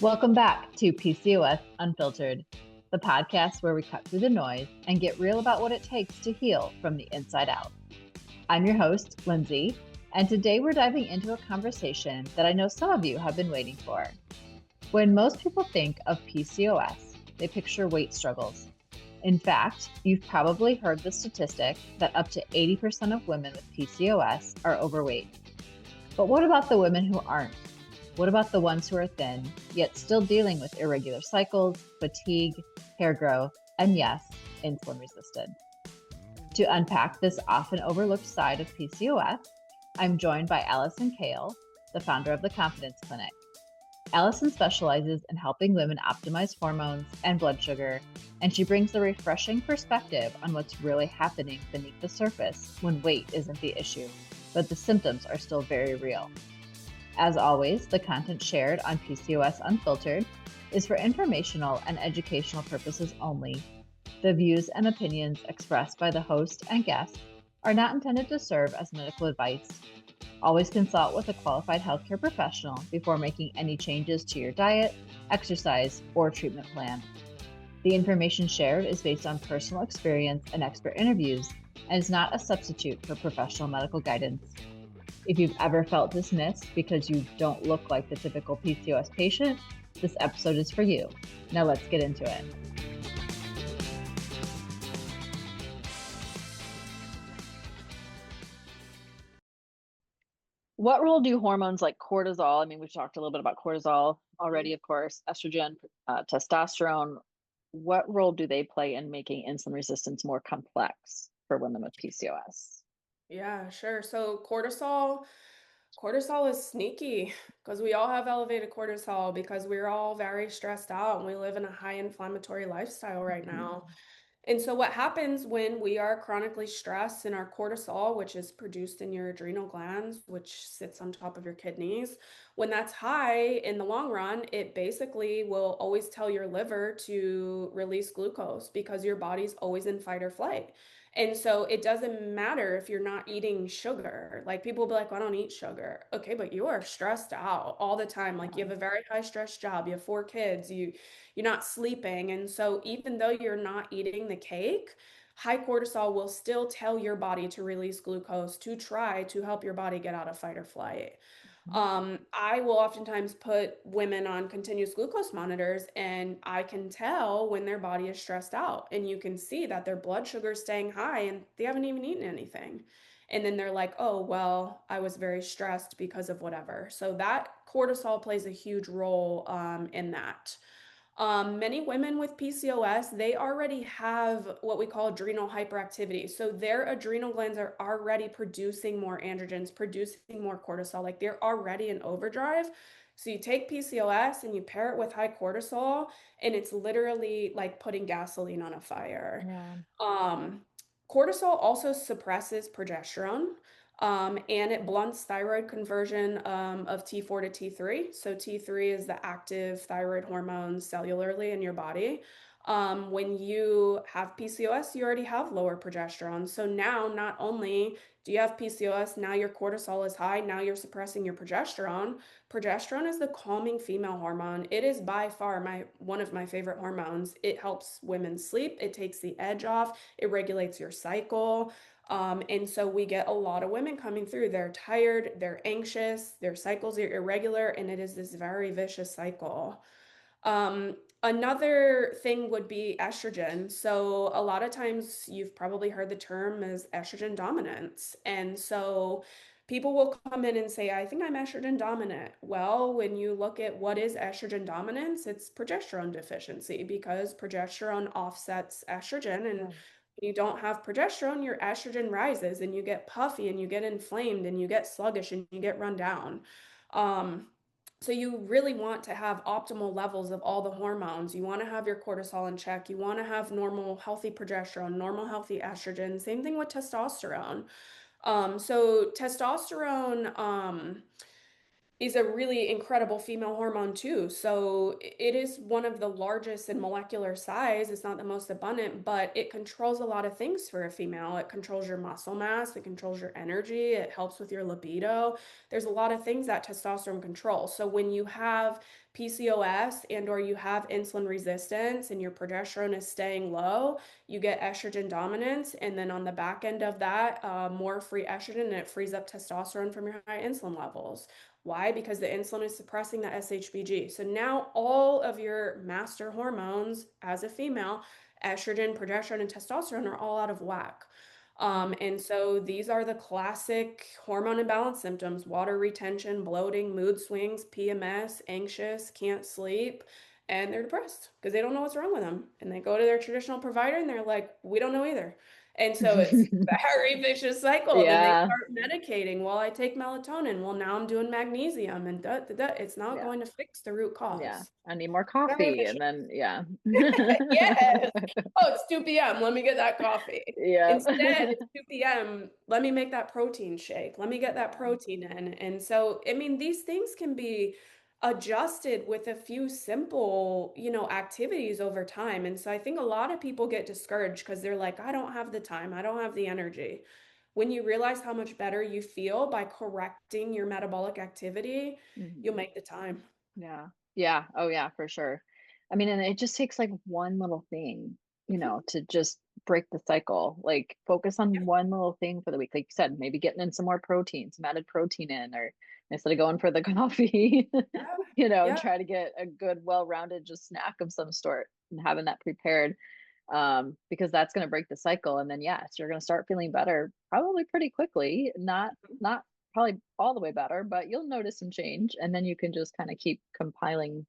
Welcome back to PCOS Unfiltered, the podcast where we cut through the noise and get real about what it takes to heal from the inside out. I'm your host, Lindsie, and today we're diving into a conversation that I know some of you have been waiting for. When most people think of PCOS, they picture weight struggles. In fact, you've probably heard the statistic that up to 80% of women with PCOS are overweight. But what about the women who aren't? What about the ones who are thin, yet still dealing with irregular cycles, fatigue, hair growth, and yes, insulin resistant? To unpack this often overlooked side of PCOS, I'm joined by Allison Cale, the founder of the Confidence Clinic. Allison specializes in helping women optimize hormones and blood sugar, and she brings a refreshing perspective on what's really happening beneath the surface when weight isn't the issue, but the symptoms are still very real. As always, the content shared on PCOS Unfiltered is for informational and educational purposes only. The views and opinions expressed by the host and guests are not intended to serve as medical advice. Always consult with a qualified healthcare professional before making any changes to your diet, exercise, or treatment plan. The information shared is based on personal experience and expert interviews and is not a substitute for professional medical guidance. If you've ever felt dismissed because you don't look like the typical PCOS patient, this episode is for you. Now let's get into it. What role do hormones like cortisol, we've talked a little bit about cortisol already, of course, estrogen, testosterone, what role do they play in making insulin resistance more complex for women with PCOS? Yeah, sure. So cortisol is sneaky because we all have elevated cortisol because we're all very stressed out and we live in a high inflammatory lifestyle right now. And so what happens when we are chronically stressed and our cortisol, which is produced in your adrenal glands, which sits on top of your kidneys, when that's high in the long run, it basically will always tell your liver to release glucose because your body's always in fight or flight. And so it doesn't matter if you're not eating sugar. Like people will be like, well, I don't eat sugar. Okay, but you are stressed out all the time. Like you have a very high stress job, you have four kids, you're not sleeping. And so even though you're not eating the cake, high cortisol will still tell your body to release glucose to try to help your body get out of fight or flight. I will oftentimes put women on continuous glucose monitors, and I can tell when their body is stressed out. And you can see that their blood sugar is staying high and they haven't even eaten anything. And then they're like, oh, well, I was very stressed because of whatever. So that cortisol plays a huge role in that. Many women with PCOS, they already have what we call adrenal hyperactivity. So their adrenal glands are already producing more androgens, producing more cortisol, like they're already in overdrive. So you take PCOS and you pair it with high cortisol, and it's literally like putting gasoline on a fire. Yeah. Um, Cortisol also suppresses progesterone, and it blunts thyroid conversion of T4 to T3. So T3 is the active thyroid hormone cellularly in your body. When you have PCOS, you already have lower progesterone. So now not only do you have PCOS, now your cortisol is high, now you're suppressing your progesterone. Progesterone is the calming female hormone. It is by far one of my favorite hormones. It helps women sleep, it takes the edge off, it regulates your cycle. And so we get a lot of women coming through. They're tired, they're anxious, their cycles are irregular, and it is this very vicious cycle. Another thing would be estrogen. So a lot of times you've probably heard the term as estrogen dominance. And so people will come in and say, I think I'm estrogen dominant. Well, when you look at what is estrogen dominance, it's progesterone deficiency because progesterone offsets estrogen. And Yeah. when you don't have progesterone, your estrogen rises and you get puffy and you get inflamed and you get sluggish and you get run down. Um, so you really want to have optimal levels of all the hormones. You want to have your cortisol in check. You want to have normal, healthy progesterone, normal, healthy estrogen. Same thing with testosterone. So testosterone, is a really incredible female hormone too. So it is one of the largest in molecular size. It's not the most abundant, but it controls a lot of things for a female. It controls your muscle mass, it controls your energy, it helps with your libido. There's a lot of things that testosterone controls. So when you have PCOS and or you have insulin resistance and your progesterone is staying low, you get estrogen dominance, and then on the back end of that, more free estrogen, and it frees up testosterone from your high insulin levels. Why? Because the insulin is suppressing the SHBG. So now all of your master hormones as a female, estrogen, progesterone, and testosterone are all out of whack. And so these are the classic hormone imbalance symptoms: water retention, bloating, mood swings, PMS, anxious, can't sleep, and they're depressed because they don't know what's wrong with them. And they go to their traditional provider and they're like, we don't know either. And so it's a very vicious cycle. Then they Yeah. start medicating. Well, I take melatonin. Well, now I'm doing magnesium, and it's not Yeah. going to fix the root Yeah. cause. I need more Very coffee. And vicious. then, yeah. Yes. Oh, it's 2 p.m. Let me get that coffee. Yeah. Instead, it's 2 p.m. Let me make that protein shake. Let me get that Yeah. protein in. And so, I mean, these things can be adjusted with a few simple, activities over time. And so I think a lot of people get discouraged because they're like, I don't have the time. I don't have the energy. When you realize how much better you feel by correcting your metabolic activity, you'll Mhm. make the time. Yeah. Yeah. Oh, yeah, for sure. I mean, and it just takes like one little thing, Mhm. to just break the cycle. Like focus Yeah. on one little thing for the week. Like you said, maybe getting in some more protein, some added protein in, or instead of going for the coffee, Yeah. Yeah. try to get a good, well-rounded just snack of some sort and having that prepared. Because that's going to break the cycle. And then, yes, you're going to start feeling better probably pretty quickly. Not probably all the way better, but you'll notice some change. And then you can just kind of keep compiling,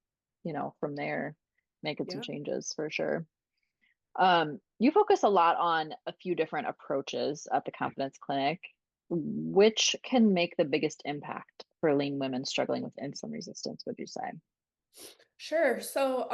from there, making some Yeah. changes for sure. You focus a lot on a few different approaches at the Confidence Clinic. Which can make the biggest impact for lean women struggling with insulin resistance, would you say? Sure. So,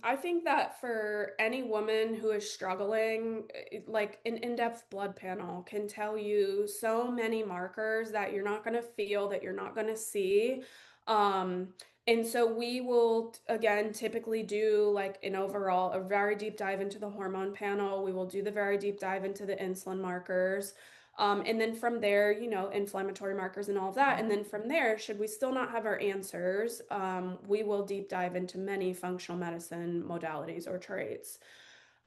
I think that for any woman who is struggling, like an in-depth blood panel can tell you so many markers that you're not going to feel, that you're not going to see. Um, and so we will, again, typically do like an overall, a very deep dive into the hormone panel. We will do the very deep dive into the insulin markers. And then from there, inflammatory markers and all of that. And then from there, should we still not have our answers, we will deep dive into many functional medicine modalities or traits.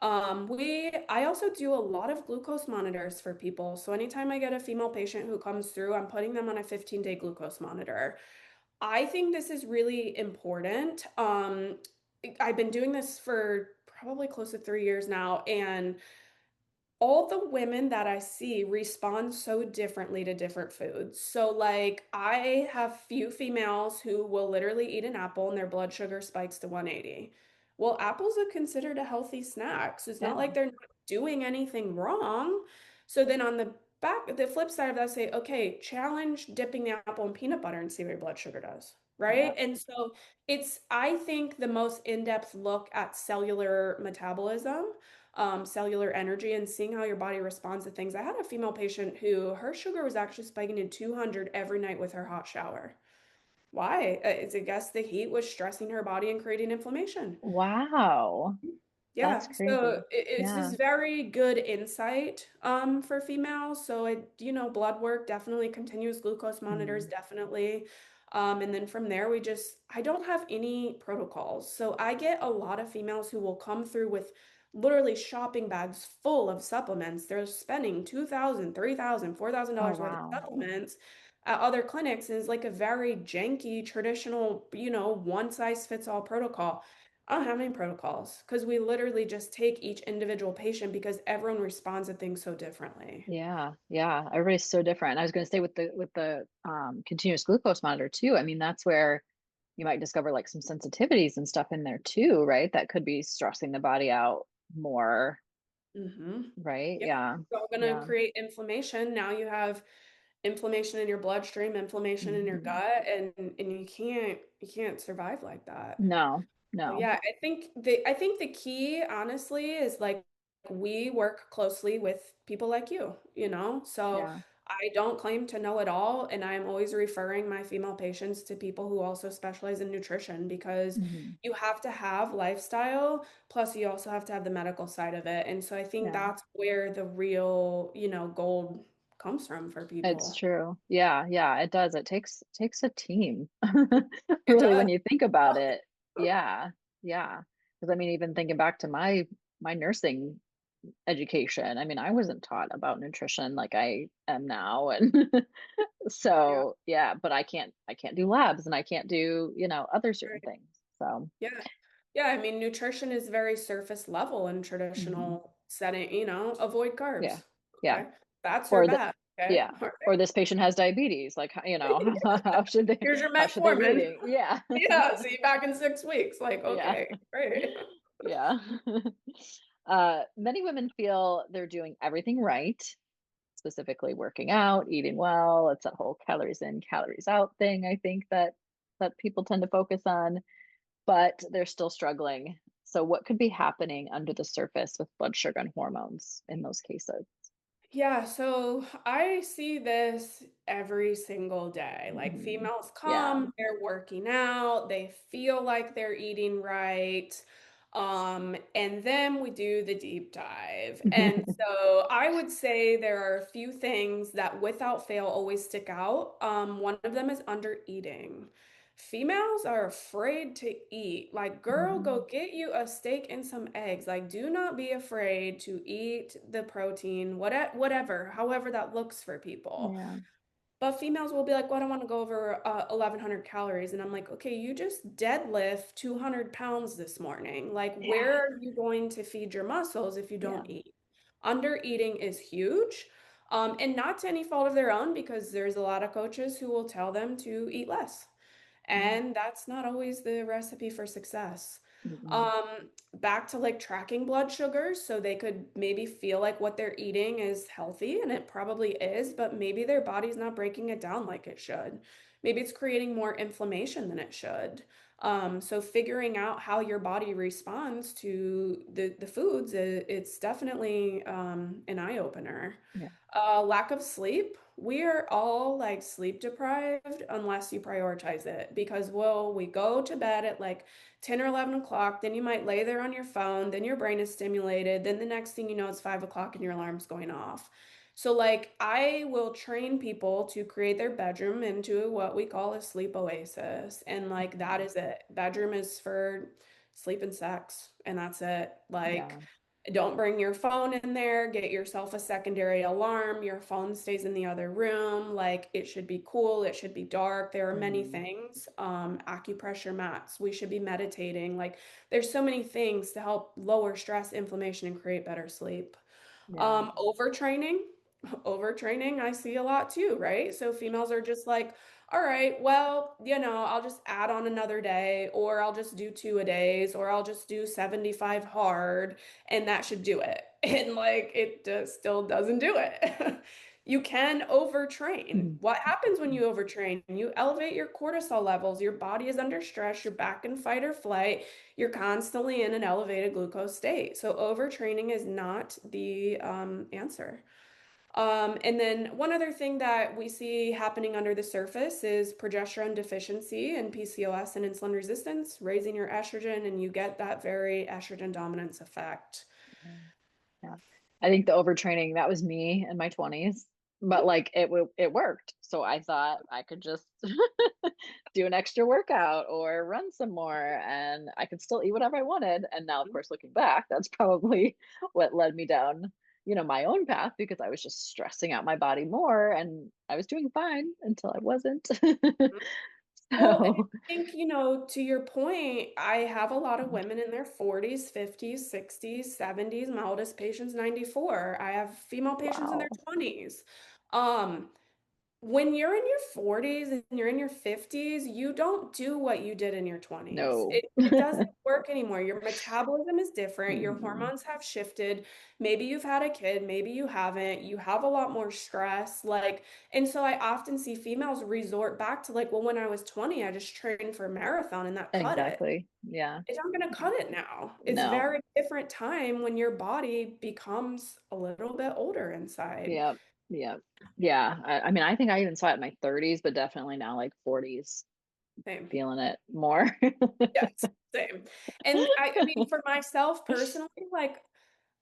I also do a lot of glucose monitors for people. So anytime I get a female patient who comes through, I'm putting them on a 15-day glucose monitor. I think this is really important. I've been doing this for probably close to 3 years now, and all the women that I see respond so differently to different foods. So, like, I have few females who will literally eat an apple and their blood sugar spikes to 180. Well, apples are considered a healthy snack, so it's not Yeah. like they're not doing anything wrong. So then on the flip side of that, say, okay, challenge dipping the apple in peanut butter and see what your blood sugar does, Yeah. right? And so I think, the most in-depth look at cellular metabolism, cellular energy, and seeing how your body responds to things. I had a female patient who her sugar was actually spiking to 200 every night with her hot shower. Why? It's, I guess the heat was stressing her body and creating inflammation. Wow. That's Yeah, so crazy. it's Yeah. this very good insight for females. So blood work definitely, continuous glucose monitors Mhm. definitely. And then from there I don't have any protocols. So I get a lot of females who will come through with literally shopping bags full of supplements. They're spending 2,000, 3,000, four thousand Oh, dollars worth of wow. supplements at other clinics, and it's like a very janky traditional, one size fits all protocol. I don't have any protocols because we literally just take each individual patient because everyone responds to things so differently. Yeah, yeah. Everybody's so different. I was going to say with the continuous glucose monitor too. I mean, that's where you might discover like some sensitivities and stuff in there too, right? That could be stressing the body out more, Mm-hmm. right? Yeah. Yeah. It's all going to Yeah. create inflammation. Now you have inflammation in your bloodstream, inflammation in your Mhm. gut, and you can't survive like that. No, So no. yeah, I think the key, honestly, is like we work closely with people like you, So Yeah. I don't claim to know it all, and I'm always referring my female patients to people who also specialize in nutrition because Hmm. you have to have lifestyle, plus you also have to have the medical side of it. And so I think Yeah, that's where the real, gold comes from for it's people. true. Yeah, yeah, it does. It takes a team. It Really, when does. you think about it. Yeah, yeah. Because I mean, even thinking back to my nursing education, I mean, I wasn't taught about nutrition like I am now, and Yeah. so yeah, but I can't do labs and I can't do, other certain Right. things. So, Yeah. Yeah, I mean, nutrition is very surface level in mhm. traditional setting, avoid Yeah. carbs. Yeah. Okay. That's your Or the bad. Okay. yeah. All Or right. this patient has diabetes. Like, how should they Here's your how should they be metformin. eating? Yeah. Yeah, see you back in 6 weeks. Like, Yeah. okay, great. Yeah. Many women feel they're doing everything right, specifically working out, eating well. It's that whole calories in, calories out thing, I think that people tend to focus on, but they're still struggling. So what could be happening under the surface with blood sugar and hormones in those cases? Yeah, so I see this every single day. Like Hmm. females Yeah. come, they're working out, they feel like they're eating right. And then we do the deep dive. And so I would say there are a few things that without fail always stick out. One of them is under eating. Females are afraid to eat. Like, girl, Mhm. go get you a steak and some eggs. Like, do not be afraid to eat the protein, whatever, however that looks for people. Yeah. But females will be like, well, I don't want to go over 1,100 calories. And I'm like, okay, you just deadlift 200 pounds this morning. Like, Yeah. where are you going to feed your muscles if you Yeah. don't eat? Under eating is huge. And not to any fault of their own, because there's a lot of coaches who will tell them to eat less. Yeah. And that's not always the recipe for success. Mm-mm. Back to like tracking blood sugars, so they could maybe feel like what they're eating is healthy, and it probably is, but maybe their body's not breaking it down like it should. Maybe it's creating more inflammation than it should. So figuring out how your body responds to the foods, it's definitely an eye opener. Yeah. Lack of sleep. We are all like sleep deprived unless you prioritize it because, well, we go to bed at like 10 or 11 o'clock, then you might lay there on your phone, then your brain is stimulated, then the next thing you know, it's 5 o'clock and your alarm's going off. So, like, I will train people to create their bedroom into what we call a sleep oasis. And, like, that Mhm. is it. Bedroom is for sleep and sex, and that's it. Like, Yeah. don't bring your phone in there. Get yourself a secondary alarm. Your phone stays in the other room. Like it should be cool. It should be dark. There are many Mm. things. Acupressure mats. We should be meditating. Like there's so many things to help lower stress, inflammation, and create better sleep. Yeah. Overtraining. Overtraining, I see a lot too, right? So females are just like, all right, well, I'll just add on another day, or I'll just do two a days, or I'll just do 75 hard, and that should do it. And like, it just still doesn't do it. You can overtrain. Mhm. What happens when you overtrain? You elevate your cortisol levels, your body is under stress, you're back in fight or flight, you're constantly in an elevated glucose state. So overtraining is not the answer. And then one other thing that we see happening under the surface is progesterone deficiency and PCOS and insulin resistance, raising your estrogen, and you get that very estrogen dominance effect. Yeah. Yeah. I think the overtraining, that was me in my 20s, but like it worked. So I thought I could just do an extra workout or run some more and I could still eat whatever I wanted. And now, of course, looking back, that's probably what led me down, my own path because I was just stressing out my body more and I was doing fine until I wasn't. Well, and I So, think, to your point, I have a lot of women in their 40s, 50s, 60s, 70s. My oldest patient's 94. I have female patients in their wow. 20s. Um, When you're in your 40s and you're in your 50s, you don't do what you did in your 20s. No. It doesn't work anymore. Your metabolism is different. Your Mhm. hormones have shifted. Maybe you've had a kid, maybe you haven't. You have a lot more stress. Like, and so I often see females resort back to like, well, when I was 20, I just trained for a marathon and that cut it. Exactly. Yeah. It's not going to cut it now. It's No. very different time when your body becomes a little bit older inside. Yeah. Yeah. Yeah. I mean, I think I even saw it in my 30s, but definitely now like 40s, Same. feeling it more. Yes, same. And I mean, for myself personally, like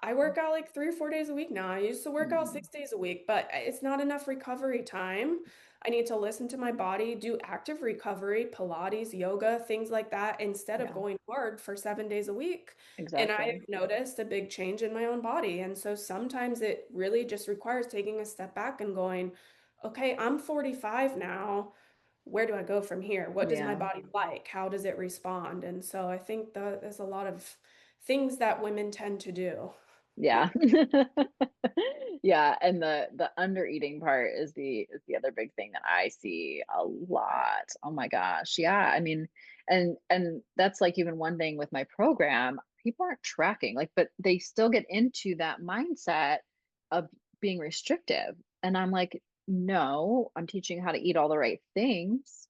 I work out like 3 or 4 days a week now. I used to work out Mhm. 6 days a week, but it's not enough recovery time. I need to listen to my body, do active recovery, Pilates, yoga, things like that, instead of Yeah, going hard for 7 days a week. And I exactly. have noticed a big change in my own body. And so sometimes it really just requires taking a step back and going, okay, I'm 45 now. Where do I go from here? What does my Yeah. body like? How does it respond? And so I think that there's a lot of things that women tend to do. Yeah. Yeah, and the under eating part is the other big thing that I see a lot. Oh my gosh. Yeah, I mean, and that's like even one thing with my program, people aren't tracking, like, but they still get into that mindset of being restrictive. And I'm like, no, I'm teaching you how to eat all the right things.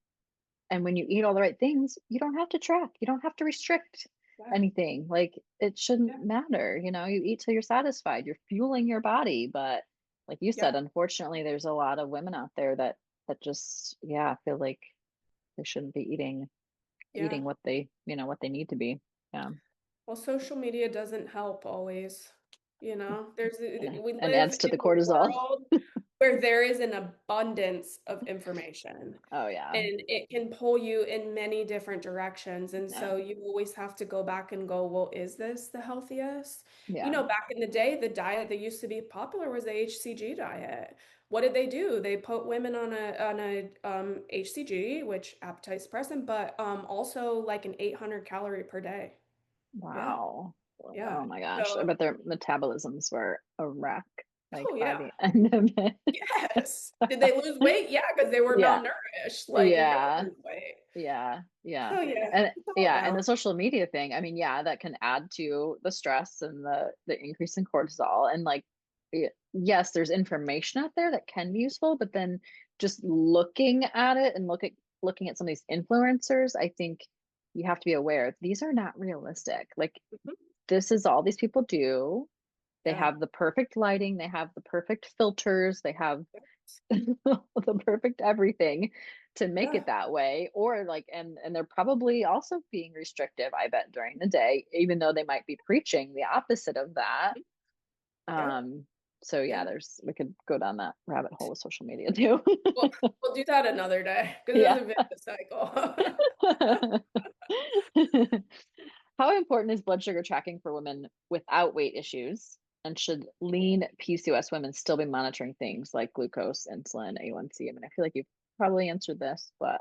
And when you eat all the right things, you don't have to track. You don't have to restrict Yeah, anything. Like it yeah, shouldn't matter. You eat till you're satisfied. You're fueling your body. But like you said, yeah, unfortunately, there's a lot of women out there that just, yeah, feel like they shouldn't be yeah. eating what what they need to be. Yeah. Well, social media doesn't help always. We And live adds to in the a cortisol. world where there is an abundance of information. Oh yeah. And it can pull you in many different directions. And Yeah. so you always have to go back and go, well, is this the healthiest? Yeah. Back in the day, the diet that used to be popular was the HCG diet. What did they do? They put women on a HCG, which appetite suppressant, but also like an 800 calorie per day. Yeah, Wow. yeah. Oh my gosh. I So, bet their metabolisms were a wreck, like oh by yeah. the end of Yes. Did they lose it. weight? Yeah, because they were Yeah. malnourished. Like you're gonna Yeah. lose weight. Yeah. Yeah. So yeah, And it's all a yeah, and the balance. social media thing, I mean, yeah, that can add to the stress and the increase in cortisol. And like yes, there's information out there that can be useful, but then just looking at it and looking at some of these influencers, I think you have to be aware these are not realistic. Like Mhm. this is all these people do. They Yeah. have the perfect lighting, they have the perfect filters, they have the perfect everything to make Yeah. it that way. Or like and they're probably also being restrictive, I bet, during the day, even though they might be preaching the opposite of that. Mhm. Yep. um so yeah, Yeah. there's we could go down that rabbit hole with social media too. We'll, we'll do that another day because Yeah. it's a vicious cycle. How important is blood sugar tracking for women without weight issues? And should lean PCOS women still be monitoring things like glucose, insulin, A1C? I mean, I feel like you've probably answered this, but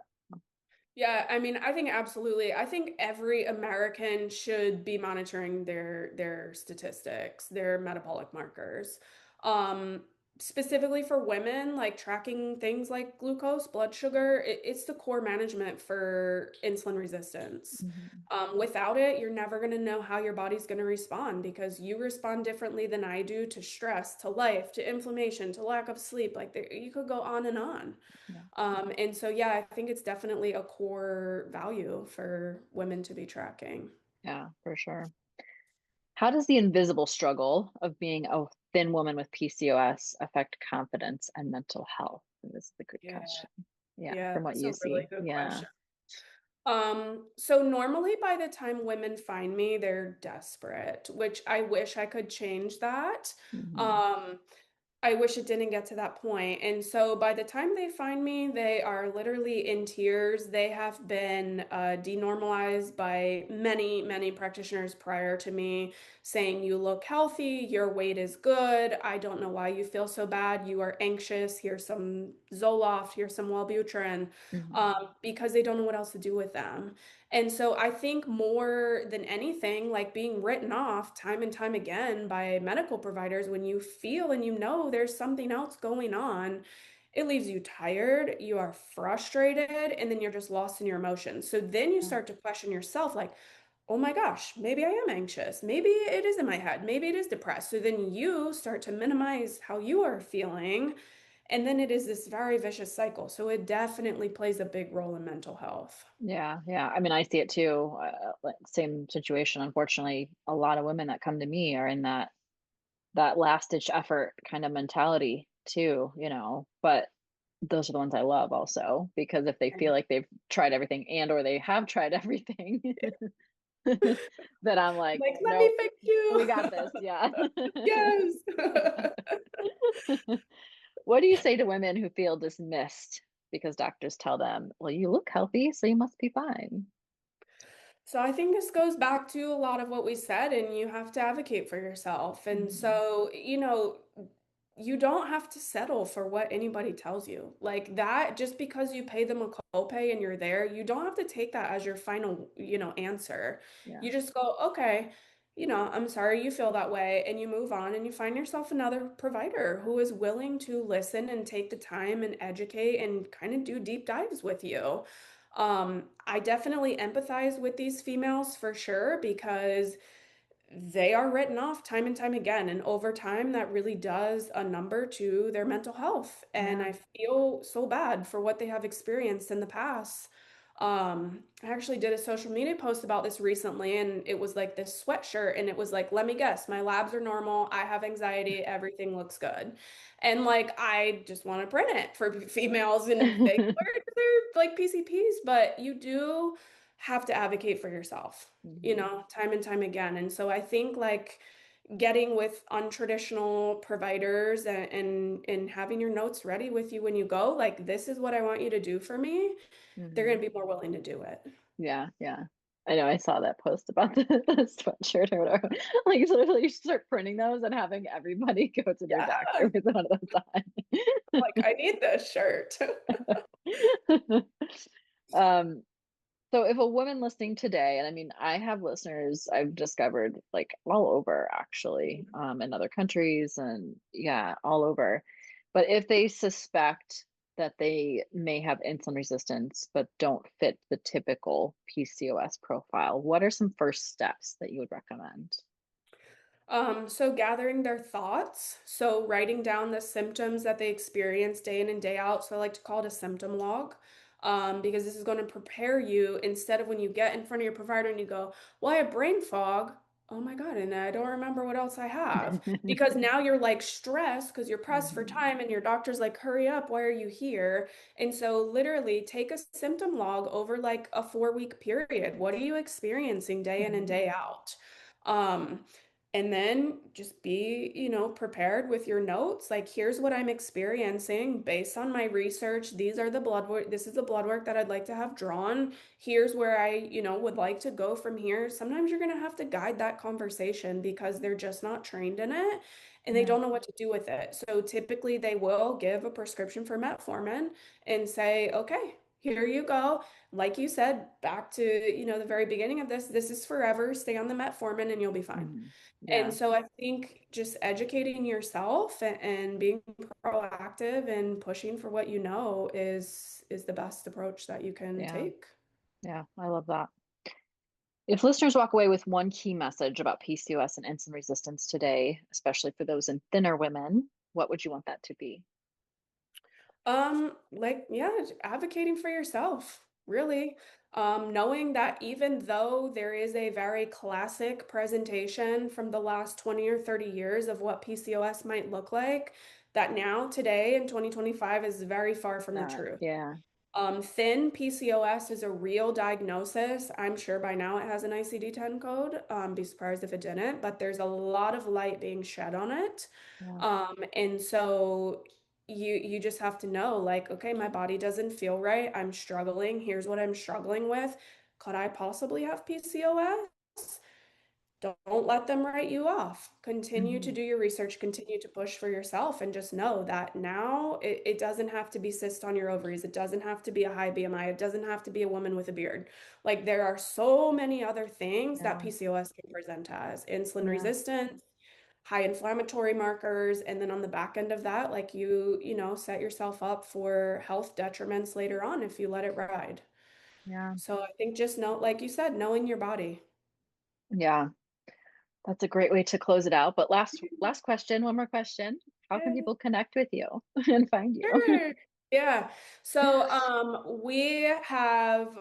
Yeah, I mean, I think absolutely. I think every American should be monitoring their statistics, their metabolic markers. Um, Specifically for women, like tracking things like glucose, blood sugar, it's the core management for insulin resistance. mhm, Without it, you're never going to know how your body's going to respond because you respond differently than I do to stress, to life, to inflammation, to lack of sleep. Like you could go on and on. yeah, And so, yeah, I think it's definitely a core value for women to be tracking. yeah, for sure. How does the invisible struggle of being a thin woman with PCOS affect confidence and mental health? This is a good Yeah, question. Yeah, yeah, from what that's you a really see. good Yeah. question. So normally by the time women find me, they're desperate, which I wish I could change that. Hmm. Um, I wish it didn't get to that point. And so by the time they find me, they are literally in tears. They have been denormalized by many, many practitioners prior to me saying, you look healthy, your weight is good. I don't know why you feel so bad. You are anxious. Here's some Zoloft, here's some Wellbutrin, Hmm. because they don't know what else to do with them. And so I think more than anything, like being written off time and time again by medical providers, when you feel and you know there's something else going on, it leaves you tired, you are frustrated, and then you're just lost in your emotions. So then you Yeah. start to question yourself, like, oh my gosh, maybe I am anxious. Maybe it is in my head. Maybe it is depressed. So then you start to minimize how you are feeling. And then it is this very vicious cycle. So it definitely plays a big role in mental health. Yeah, yeah. I mean, I see it too. Like, same situation. Unfortunately, a lot of women that come to me are in that last ditch effort kind of mentality too, but those are the ones I love also because if they feel like they've tried everything and or they have tried everything, then I'm like, Like, let me nope, fix we you. got this. Yeah. Yes. What do you say to women who feel dismissed because doctors tell them, well, you look healthy, so you must be fine? So I think this goes back to a lot of what we said, and you have to advocate for yourself. And Mhm. so, you don't have to settle for what anybody tells you. Like that, just because you pay them a copay and you're there, you don't have to take that as your final, answer. Yeah. You just go, okay, I'm sorry you feel that way, and you move on and you find yourself another provider who is willing to listen and take the time and educate and kind of do deep dives with you. I definitely empathize with these females for sure because they are written off time and time again. And over time, that really does a number to their mental health. And Yeah. I feel so bad for what they have experienced in the past. I actually did a social media post about this recently, and it was like this sweatshirt, and it was like, let me guess, my labs are normal, I have anxiety, everything looks good. And like, I just want to print it for females, and they wear it 'cause they're like PCPs, but you do have to advocate for yourself, Mhm. time and time again. And so I think like getting with untraditional providers and having your notes ready with you when you go, like, this is what I want you to do for me, they're going Mhm. to be more willing to do it. Yeah, yeah. I know I saw that post about the sweatshirt or whatever. Like so literally you start printing those and having everybody go to their doctor Yeah. with one of those Like, I need this shirt. on. Um, so if a woman listening today, and I mean, I have listeners I've discovered like all over actually, in other countries and yeah, all over. But if they suspect that they may have insulin resistance but don't fit the typical PCOS profile, what are some first steps that you would recommend? So gathering their thoughts, so writing down the symptoms that they experience day in and day out. So I like to call it a symptom log, because this is going to prepare you instead of when you get in front of your provider and you go, "Well, I have brain fog." Oh my God, and I don't remember what else I have. Because now you're like stressed because you're pressed for Mhm. time and your doctor's like, "Hurry up, why are you here?" And so literally take a symptom log over like a 4-week period. What are you experiencing day in and Mhm. day out? Um, and then just be, prepared with your notes. Like, here's what I'm experiencing based on my research. These are the blood work. This is the blood work that I'd like to have drawn. Here's where I, would like to go from here. Sometimes you're going to have to guide that conversation because they're just not trained in it and they Yeah. don't know what to do with it. So typically they will give a prescription for metformin and say, okay, here you go. Like you said, back to, the very beginning of this is forever. Stay on the metformin and you'll be fine. Mhm. And Yeah. so I think just educating yourself and being proactive and pushing for what you know is the best approach that you can Yeah. take. Yeah. I love that. If listeners walk away with one key message about PCOS and insulin resistance today, especially for those in thinner women, what would you want that to be? Like, yeah, advocating for yourself, really. Knowing that even though there is a very classic presentation from the last 20 or 30 years of what PCOS might look like, that now today in 2025 is very far from the That, truth. yeah. Thin PCOS is a real diagnosis. I'm sure by now it has an ICD-10 code. Be surprised if it didn't, but there's a lot of light being shed on it. Yeah. And so you just have to know, like, okay, my body doesn't feel right. I'm struggling. Here's what I'm struggling with. Could I possibly have PCOS? Don't let them write you off. Continue to Hmm. do your research, continue to push for yourself, and just know that now it doesn't have to be cyst on your ovaries. It doesn't have to be a high BMI. It doesn't have to be a woman with a beard. Like there are so many other things that Yeah. PCOS can present as insulin Yeah. resistance, high inflammatory markers, and then on the back end of that, like set yourself up for health detriments later on if you let it ride. Yeah. So I think just know, like you said, knowing your body. Yeah. That's a great way to close it out. But last question, one more question. How can people connect with you and find you? Sure. Yeah. So we have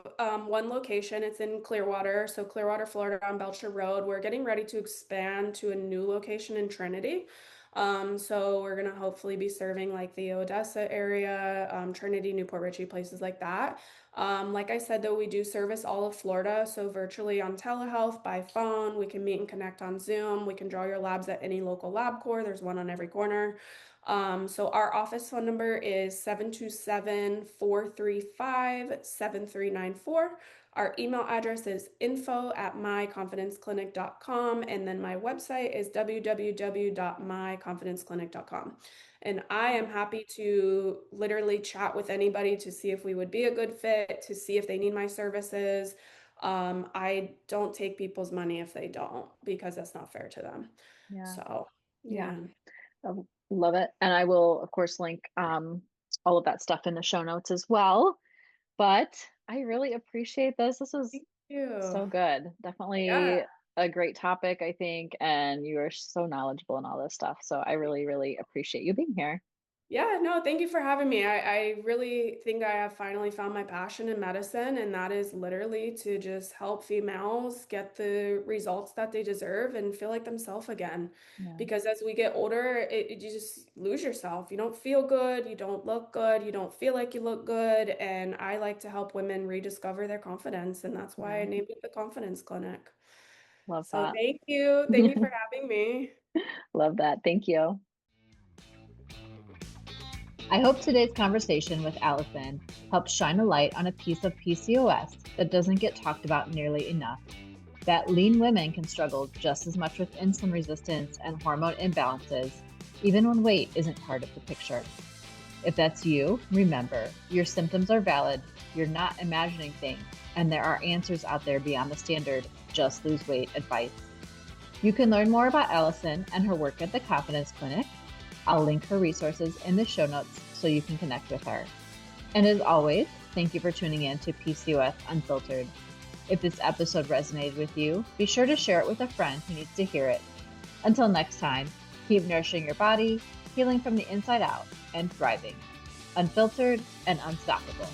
one location. It's in Clearwater. So Clearwater, Florida on Belcher Road. We're getting ready to expand to a new location in Trinity. So we're gonna hopefully be serving like the Odessa area, Trinity, Newport Richey, places like that. Like I said, though, we do service all of Florida, so virtually on telehealth, by phone, we can meet and connect on Zoom. We can draw your labs at any local LabCorp. There's one on every corner. So our office phone number is 727-435-7394. Our email address is info@myconfidenceclinic.com, and then my website is www.myconfidenceclinic.com. And I am happy to literally chat with anybody to see if we would be a good fit, to see if they need my services. I don't take people's money if they don't, because that's not fair to them. Yeah. So, Yeah. yeah. I love it. And I will, of course, link all of that stuff in the show notes as well. But I really appreciate this. This was Thank you. so good. Yeah. Definitely a great topic, I think. And you are so knowledgeable in all this stuff. So I really, really appreciate you being here. Yeah, no, thank you for having me. I really think I have finally found my passion in medicine, and that is literally to just help females get the results that they deserve and feel like themselves again. Yeah. Because as we get older, you just lose yourself. You don't feel good, you don't look good, you don't feel like you look good. And I like to help women rediscover their confidence, and that's why I Yeah. named it the Confidence Clinic. Love So that. thank you. Thank you for having me. Love that. Thank you. I hope today's conversation with Allison helps shine a light on a piece of PCOS that doesn't get talked about nearly enough. That lean women can struggle just as much with insulin resistance and hormone imbalances, even when weight isn't part of the picture. If that's you, remember, your symptoms are valid, you're not imagining things, and there are answers out there beyond the standard just lose weight advice. You can learn more about Allison and her work at the Confidence Clinic. I'll link her resources in the show notes so you can connect with her. And as always, thank you for tuning in to PCOS Unfiltered. If this episode resonated with you, be sure to share it with a friend who needs to hear it. Until next time, keep nourishing your body, healing from the inside out, and thriving. Unfiltered and unstoppable.